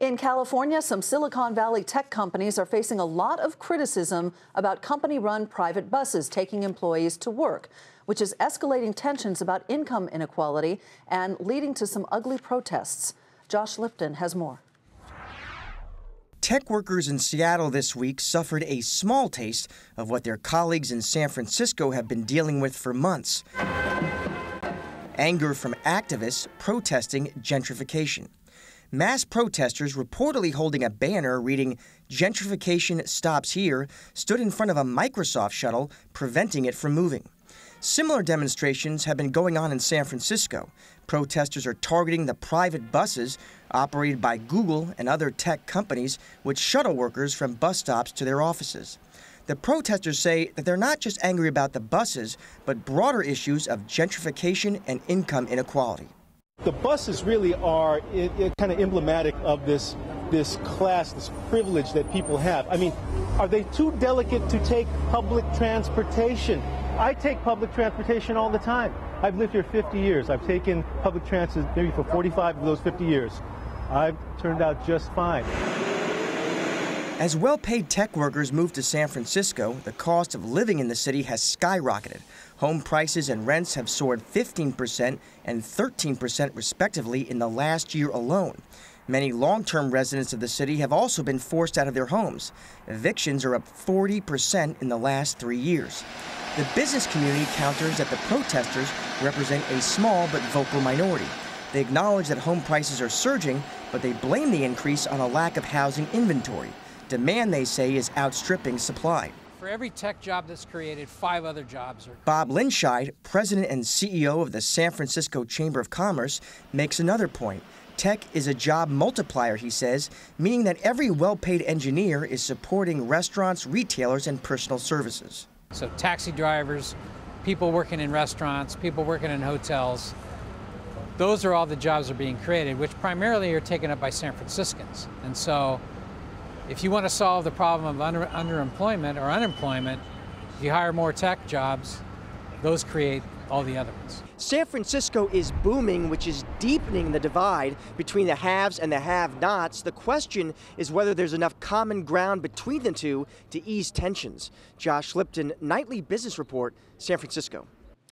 In California, some Silicon Valley tech companies are facing a lot of criticism about company-run private buses taking employees to work, which is escalating tensions about income inequality and leading to some ugly protests. Josh Lipton has more. Tech workers in Seattle this week suffered a small taste of what their colleagues in San Francisco have been dealing with for months. Anger from activists protesting gentrification. Mass protesters reportedly holding a banner reading "Gentrification stops here" stood in front of a Microsoft shuttle, preventing it from moving. Similar demonstrations have been going on in San Francisco. Protesters are targeting the private buses operated by Google and other tech companies, which shuttle workers from bus stops to their offices. The protesters say that they're not just angry about the buses, but broader issues of gentrification and income inequality. The buses really are kind of emblematic of this class, this privilege that people have. I mean, are they too delicate to take public transportation? I take public transportation all the time. I've lived here 50 years. I've taken public transit maybe for 45 of those 50 years. I've turned out just fine. As well-paid tech workers move to San Francisco, the cost of living in the city has skyrocketed. Home prices and rents have soared 15% and 13% respectively in the last year alone. Many long-term residents of the city have also been forced out of their homes. Evictions are up 40% in the last 3 years. The business community counters that the protesters represent a small but vocal minority. They acknowledge that home prices are surging, but they blame the increase on a lack of housing inventory. Demand, they say, is outstripping supply. For every tech job that's created, 5 other jobs are. Bob Linscheid, president and CEO of the San Francisco Chamber of Commerce, makes another point. Tech is a job multiplier, he says, meaning that every well-paid engineer is supporting restaurants, retailers, and personal services. So taxi drivers, people working in restaurants, people working in hotels, those are all the jobs that are being created, which primarily are taken up by San Franciscans. And so if you want to solve the problem of underemployment or unemployment, you hire more tech jobs, those create all the other ones. San Francisco is booming, which is deepening the divide between the haves and the have-nots. The question is whether there's enough common ground between the two to ease tensions. Josh Lipton, Nightly Business Report, San Francisco.